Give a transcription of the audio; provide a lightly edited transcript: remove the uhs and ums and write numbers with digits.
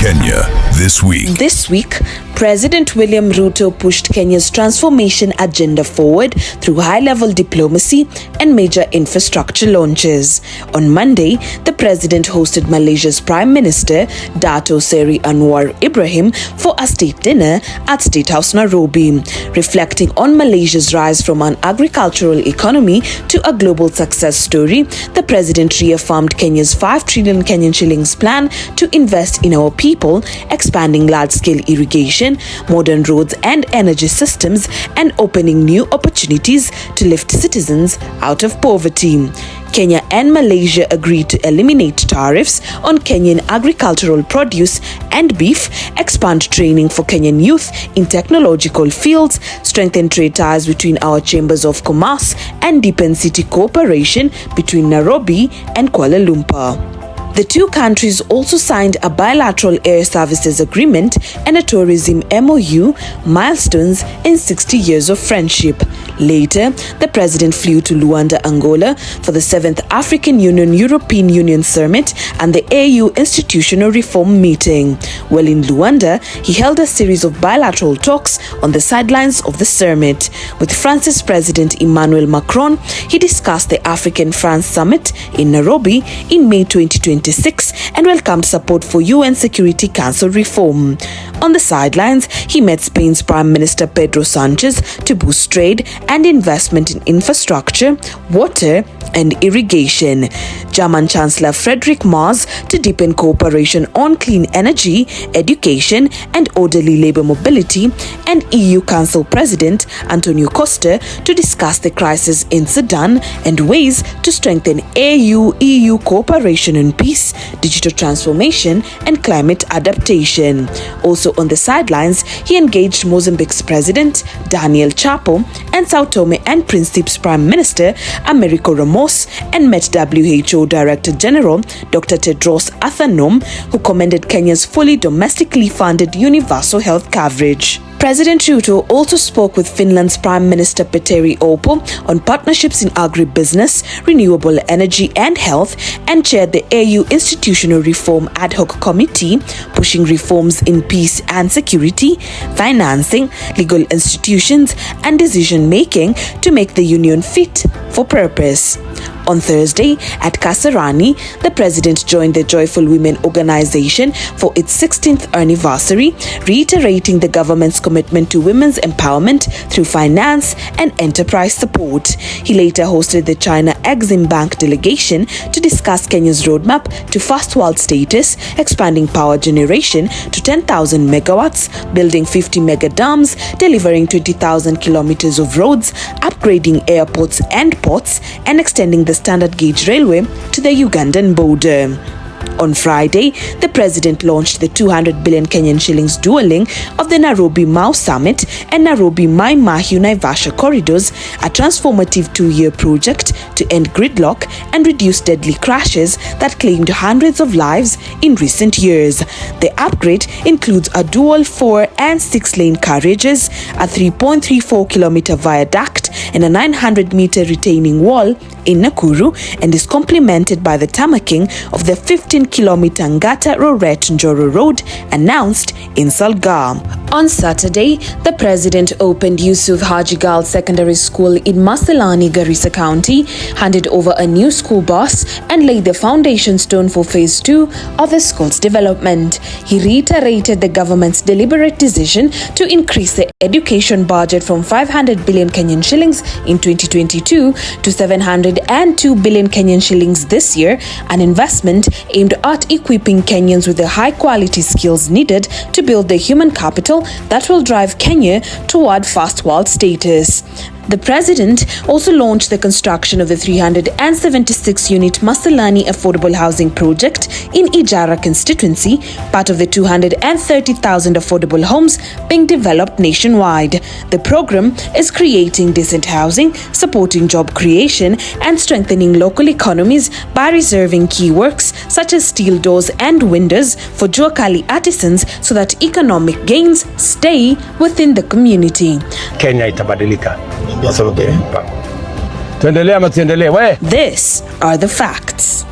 Kenya this week. This week, President William Ruto pushed Kenya's transformation agenda forward through high-level diplomacy and major infrastructure launches. On Monday, the president hosted Malaysia's Prime Minister, Dato Seri Anwar Ibrahim, for a state dinner at State House Nairobi. Reflecting on Malaysia's rise from an agricultural economy to a global success story, the president reaffirmed Kenya's 5 trillion Kenyan shillings plan to invest in our people, expanding large-scale irrigation, modern roads and energy systems, and opening new opportunities to lift citizens out of poverty. Kenya and Malaysia agreed to eliminate tariffs on Kenyan agricultural produce and beef, expand training for Kenyan youth in technological fields, strengthen trade ties between our chambers of commerce, and deepen city cooperation between Nairobi and Kuala Lumpur. The two countries also signed a bilateral air services agreement and a tourism MOU, milestones in 60 years of friendship. Later, the president flew to Luanda, Angola for the 7th African Union-European Union Summit and the AU Institutional Reform Meeting. While in Luanda, he held a series of bilateral talks on the sidelines of the summit. With France's President Emmanuel Macron, he discussed the African-France Summit in Nairobi in May 2026 and welcomed support for UN Security Council reform. On the sidelines, he met Spain's Prime Minister Pedro Sanchez to boost trade and investment in infrastructure, water, and irrigation. German Chancellor Friedrich Merz to deepen cooperation on clean energy, education, and orderly labor mobility, and EU Council President Antonio Costa to discuss the crisis in Sudan and ways to strengthen AU-EU cooperation on peace, digital transformation, and climate adaptation. Also on the sidelines, he engaged Mozambique's President Daniel Chapo and Sao Tome and Principe's Prime Minister Americo Ramos, and met WHO Director General Dr. Tedros Adhanom, who commended Kenya's fully domestically funded universal health coverage. President Ruto also spoke with Finland's Prime Minister Petteri Orpo on partnerships in agribusiness, renewable energy and health, and chaired the AU Institutional Reform Ad Hoc Committee, pushing reforms in peace and security, financing, legal institutions, and decision-making to make the union fit for purpose. On Thursday, at Kasarani, the president joined the Joyful Women organization for its 16th anniversary, reiterating the government's commitment to women's empowerment through finance and enterprise support. He later hosted the China Exim Bank delegation to discuss Kenya's roadmap to first world status, expanding power generation to 10,000 megawatts, building 50 mega dams, delivering 20,000 kilometers of roads, upgrading airports and ports, and extending the standard gauge railway to the Ugandan border. On Friday, the president launched the 200 billion Kenyan shillings dual-link of the Nairobi-Mau Summit and Nairobi-Mai Mahiu Naivasha corridors, a transformative 2-year project to end gridlock and reduce deadly crashes that claimed hundreds of lives in recent years. The upgrade includes a dual 4- and 6-lane carriages, a 3.34-kilometer viaduct, and a 900-meter retaining wall in Nakuru, and is complemented by the tamaking of the 15-kilometer Ngata-Roret-Njoro Road announced in Salga. On Saturday, the president opened Yusuf Hajigal Secondary School in Masalani, Garissa County, handed over a new school bus, and laid the foundation stone for phase 2 of the school's development. He reiterated the government's deliberate decision to increase the education budget from 500 billion Kenyan shillings in 2022 to 702 billion Kenyan shillings this year, an investment aimed at equipping Kenyans with the high-quality skills needed to build the human capital that will drive Kenya toward first world status. The president also launched the construction of the 376-unit Masalani Affordable Housing Project in Ijara constituency, part of the 230,000 affordable homes being developed nationwide. The program is creating decent housing, supporting job creation, and strengthening local economies by reserving key works such as steel doors and windows for Juakali artisans so that economic gains stay within the community. Kenya itabadilika. Tuendelee ama tuendelee? These are the facts.